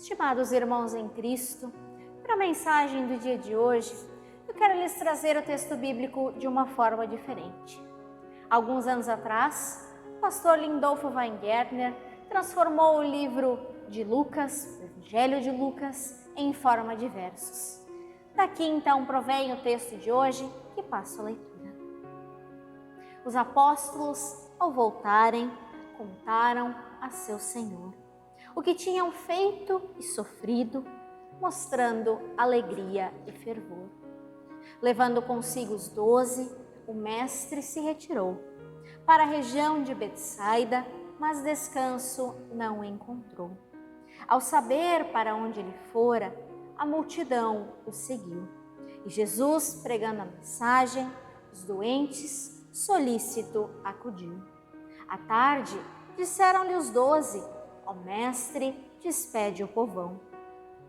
Estimados irmãos em Cristo, para a mensagem do dia de hoje, eu quero lhes trazer o texto bíblico de uma forma diferente. Alguns anos atrás, o pastor Lindolfo Weingärtner transformou o livro de Lucas, o Evangelho de Lucas, em forma de versos. Daqui então provém o texto de hoje que passo a leitura. Os apóstolos, ao voltarem, contaram a seu Senhor o que tinham feito e sofrido, mostrando alegria e fervor. Levando consigo os 12, o mestre se retirou para a região de Betsaida, mas descanso não encontrou. Ao saber para onde ele fora, a multidão o seguiu. E Jesus, pregando a mensagem, os doentes, solícito, acudiu. À tarde, disseram-lhe os 12, ó mestre, despede o povão,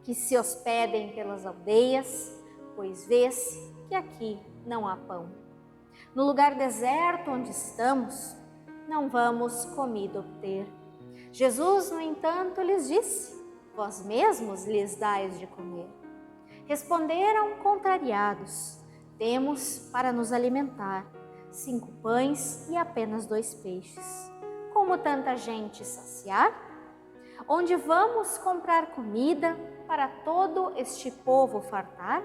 que se hospedem pelas aldeias, pois vês que aqui não há pão. No lugar deserto onde estamos, não vamos comida obter. Jesus, no entanto, lhes disse, vós mesmos lhes dais de comer. Responderam contrariados, temos para nos alimentar 5 pães e apenas 2 peixes. Como tanta gente saciar? Onde vamos comprar comida para todo este povo fartar?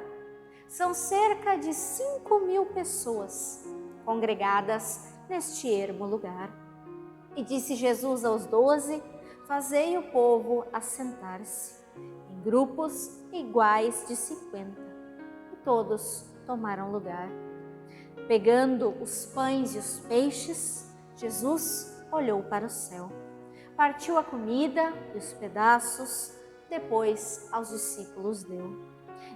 São cerca de 5.000 pessoas congregadas neste ermo lugar. E disse Jesus aos 12, fazei o povo assentar-se, em grupos iguais de 50. E todos tomaram lugar. Pegando os pães e os peixes, Jesus olhou para o céu. Partiu a comida e os pedaços, depois aos discípulos deu.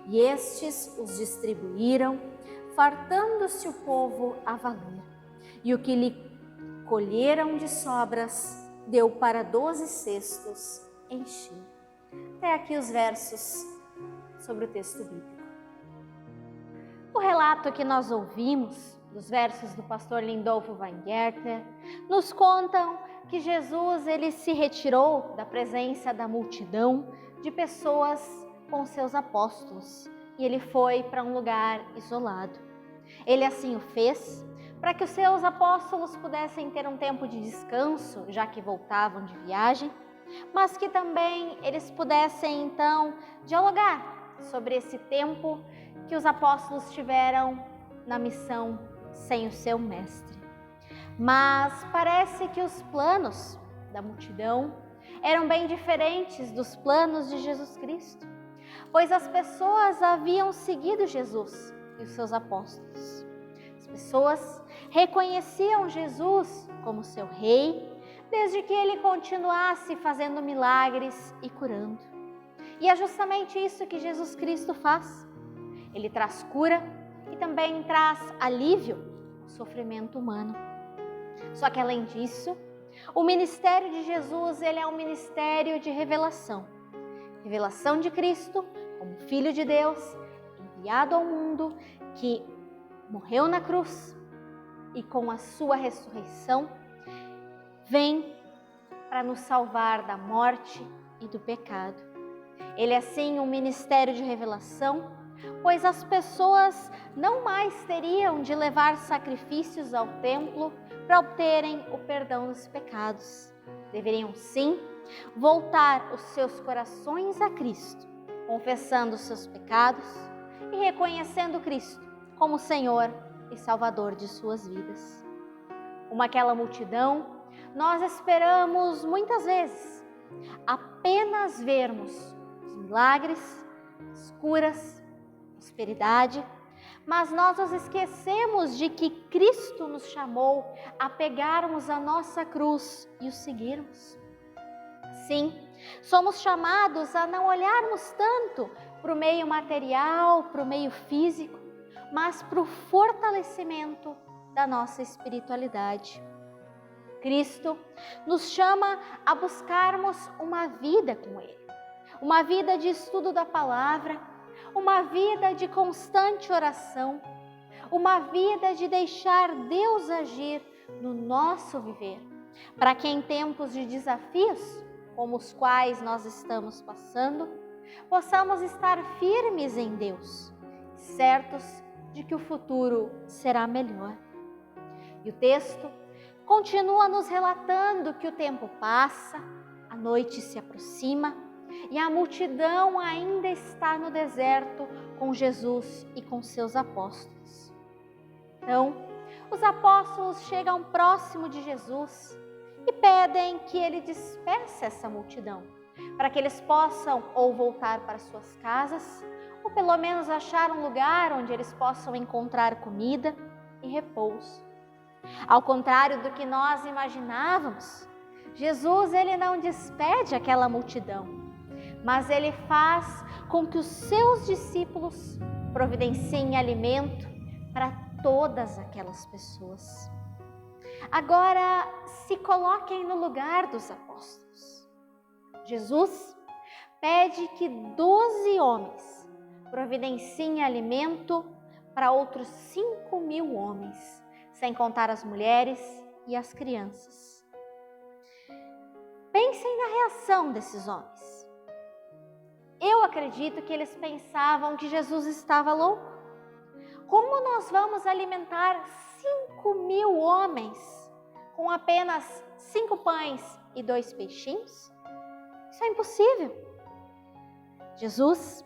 E estes os distribuíram, fartando-se o povo a valer. E o que lhe colheram de sobras, deu para 12 cestos enchidos. Até aqui os versos sobre o texto bíblico. O relato que nós ouvimos, dos versos do pastor Lindolfo Weingärtner, nos contam que Jesus ele se retirou da presença da multidão de pessoas com seus apóstolos e ele foi para um lugar isolado. Ele assim o fez para que os seus apóstolos pudessem ter um tempo de descanso, já que voltavam de viagem, mas que também eles pudessem então dialogar sobre esse tempo que os apóstolos tiveram na missão sem o seu mestre. Mas parece que os planos da multidão eram bem diferentes dos planos de Jesus Cristo, pois as pessoas haviam seguido Jesus e os seus apóstolos. As pessoas reconheciam Jesus como seu rei, desde que ele continuasse fazendo milagres e curando. E é justamente isso que Jesus Cristo faz. Ele traz cura e também traz alívio ao sofrimento humano. Só que além disso, o ministério de Jesus ele é um ministério de revelação. Revelação de Cristo como Filho de Deus, enviado ao mundo, que morreu na cruz e com a sua ressurreição, vem para nos salvar da morte e do pecado. Ele é sim um ministério de revelação, pois as pessoas não mais teriam de levar sacrifícios ao templo para obterem o perdão dos pecados. Deveriam sim voltar os seus corações a Cristo, confessando os seus pecados e reconhecendo Cristo como Senhor e Salvador de suas vidas. Como aquela multidão, nós esperamos muitas vezes apenas vermos os milagres, as curas, a prosperidade, mas nós nos esquecemos de que Cristo nos chamou a pegarmos a nossa cruz e o seguirmos. Sim, somos chamados a não olharmos tanto para o meio material, para o meio físico, mas para o fortalecimento da nossa espiritualidade. Cristo nos chama a buscarmos uma vida com Ele, uma vida de estudo da palavra, uma vida de constante oração, uma vida de deixar Deus agir no nosso viver, para que em tempos de desafios, como os quais nós estamos passando, possamos estar firmes em Deus, certos de que o futuro será melhor. E o texto continua nos relatando que o tempo passa, a noite se aproxima e a multidão ainda está no deserto com Jesus e com seus apóstolos. Então, os apóstolos chegam próximo de Jesus e pedem que ele despeça essa multidão, para que eles possam ou voltar para suas casas, ou pelo menos achar um lugar onde eles possam encontrar comida e repouso. Ao contrário do que nós imaginávamos, Jesus ele não despede aquela multidão, mas ele faz com que os seus discípulos providenciem alimento para todas aquelas pessoas. Agora, se coloquem no lugar dos apóstolos. Jesus pede que 12 homens providenciem alimento para outros 5.000 homens, sem contar as mulheres e as crianças. Pensem na reação desses homens. Eu acredito que eles pensavam que Jesus estava louco. Como nós vamos alimentar 5.000 homens com apenas 5 pães e 2 peixinhos? Isso é impossível. Jesus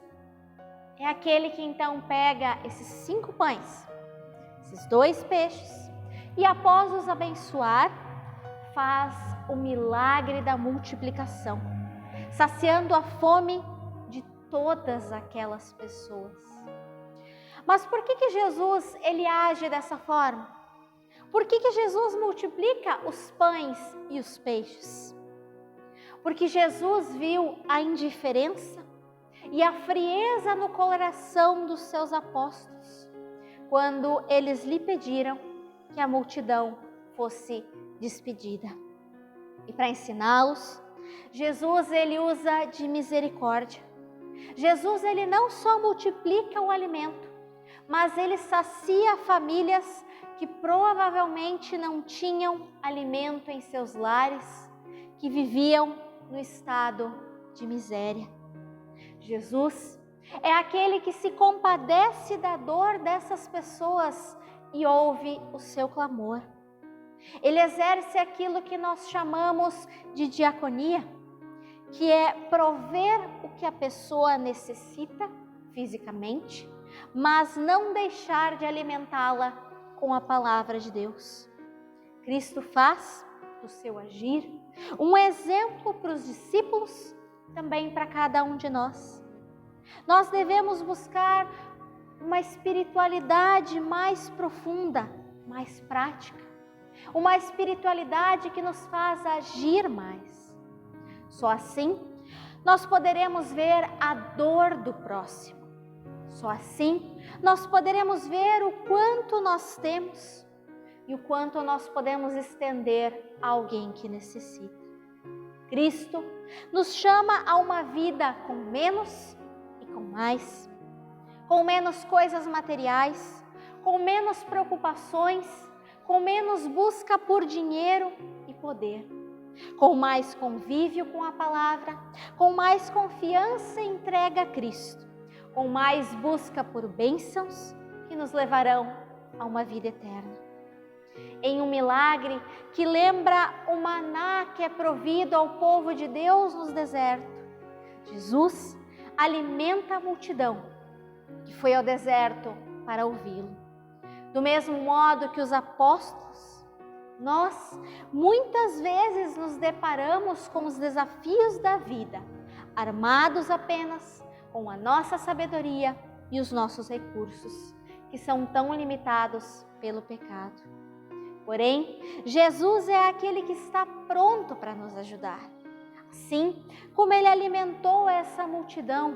é aquele que então pega esses 5 pães, esses 2 peixes, e após os abençoar, faz o milagre da multiplicação, saciando a fome de todas aquelas pessoas. Mas por que Jesus ele age dessa forma? Por que Jesus multiplica os pães e os peixes? Porque Jesus viu a indiferença e a frieza no coração dos seus apóstolos, quando eles lhe pediram que a multidão fosse despedida. E para ensiná-los, Jesus ele usa de misericórdia. Jesus ele não só multiplica o alimento, mas ele sacia famílias que provavelmente não tinham alimento em seus lares, que viviam no estado de miséria. Jesus é aquele que se compadece da dor dessas pessoas e ouve o seu clamor. Ele exerce aquilo que nós chamamos de diaconia, que é prover o que a pessoa necessita fisicamente, mas não deixar de alimentá-la com a palavra de Deus. Cristo faz do seu agir um exemplo para os discípulos, também para cada um de nós. Nós devemos buscar uma espiritualidade mais profunda, mais prática, uma espiritualidade que nos faz agir mais. Só assim nós poderemos ver a dor do próximo. Só assim nós poderemos ver o quanto nós temos e o quanto nós podemos estender a alguém que necessita. Cristo nos chama a uma vida com menos e com mais, com menos coisas materiais, com menos preocupações, com menos busca por dinheiro e poder, com mais convívio com a palavra, com mais confiança e entrega a Cristo, com mais busca por bênçãos que nos levarão a uma vida eterna. Em um milagre que lembra o maná que é provido ao povo de Deus no deserto, Jesus alimenta a multidão que foi ao deserto para ouvi-lo. Do mesmo modo que os apóstolos, nós muitas vezes nos deparamos com os desafios da vida, armados apenas com a nossa sabedoria e os nossos recursos, que são tão limitados pelo pecado. Porém, Jesus é aquele que está pronto para nos ajudar. Assim como ele alimentou essa multidão,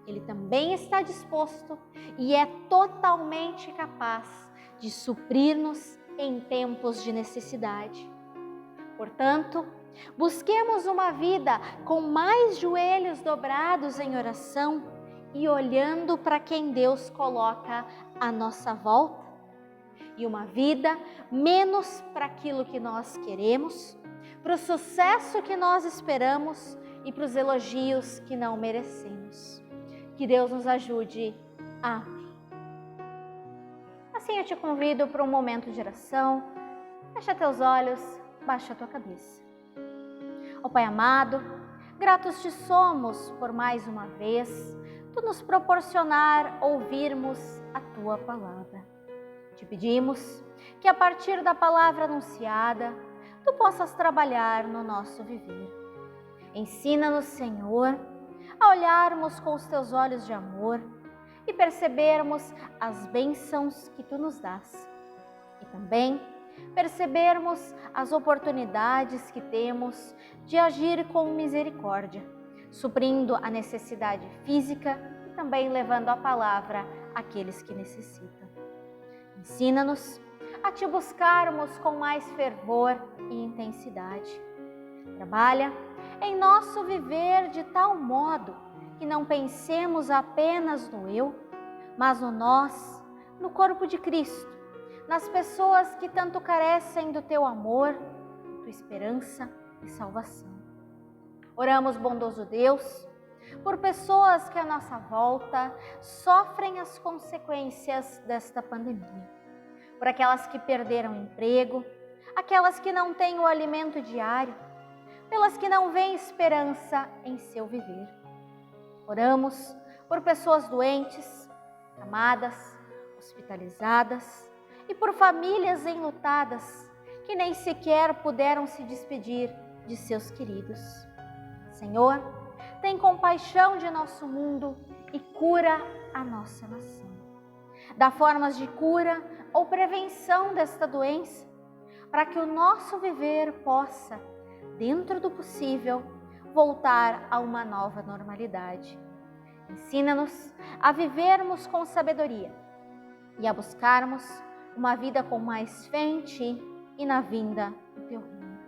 ele também está disposto e é totalmente capaz de suprir-nos em tempos de necessidade. Portanto, busquemos uma vida com mais joelhos dobrados em oração e olhando para quem Deus coloca à nossa volta, e uma vida menos para aquilo que nós queremos, para o sucesso que nós esperamos e para os elogios que não merecemos. Que Deus nos ajude. Amém. Assim eu te convido para um momento de oração. Fecha teus olhos, baixa a tua cabeça. Ó Pai amado, gratos te somos por mais uma vez tu nos proporcionar ouvirmos a tua palavra. Te pedimos que a partir da palavra anunciada, tu possas trabalhar no nosso viver. Ensina-nos, Senhor, a olharmos com os teus olhos de amor e percebermos as bênçãos que tu nos dás. E também percebermos as oportunidades que temos de agir com misericórdia, suprindo a necessidade física e também levando a palavra àqueles que necessitam. Ensina-nos a te buscarmos com mais fervor e intensidade. Trabalha em nosso viver de tal modo que não pensemos apenas no eu, mas no nós, no corpo de Cristo, nas pessoas que tanto carecem do teu amor, tua esperança e salvação. Oramos, bondoso Deus, por pessoas que à nossa volta sofrem as consequências desta pandemia, por aquelas que perderam emprego, aquelas que não têm o alimento diário, pelas que não veem esperança em seu viver. Oramos por pessoas doentes, amadas, hospitalizadas e por famílias enlutadas que nem sequer puderam se despedir de seus queridos. Senhor, tem compaixão de nosso mundo e cura a nossa nação. Dá formas de cura ou prevenção desta doença, para que o nosso viver possa, dentro do possível, voltar a uma nova normalidade. Ensina-nos a vivermos com sabedoria e a buscarmos uma vida com mais fé em Ti e na vinda do Teu reino.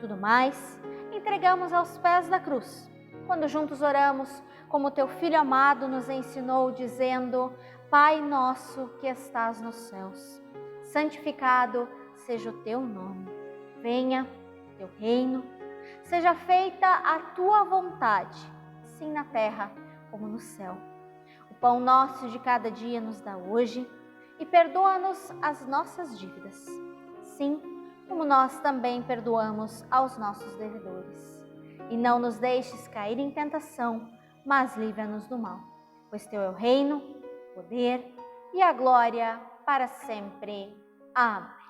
Tudo mais entregamos aos pés da cruz, quando juntos oramos, como Teu Filho amado nos ensinou, dizendo: Pai nosso que estás nos céus, santificado seja o Teu nome. Venha Teu reino, seja feita a Tua vontade, assim na terra como no céu. O pão nosso de cada dia nos dá hoje e perdoa-nos as nossas dívidas, sim, como nós também perdoamos aos nossos devedores. E não nos deixes cair em tentação, mas livra-nos do mal, pois Teu é o reino, o poder e a glória para sempre. Amém.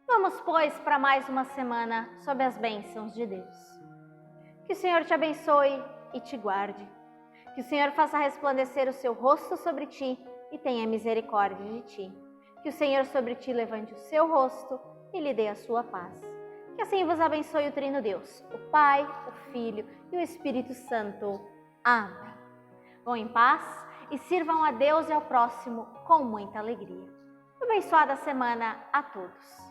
Vamos, pois, para mais uma semana sob as bênçãos de Deus. Que o Senhor te abençoe e te guarde. Que o Senhor faça resplandecer o seu rosto sobre ti e tenha misericórdia de ti. Que o Senhor sobre ti levante o seu rosto e lhe dê a sua paz. Que assim vos abençoe o Trino Deus, o Pai, o Filho e o Espírito Santo. Amém. Vão em paz e sirvam a Deus e ao próximo com muita alegria. Abençoada semana a todos.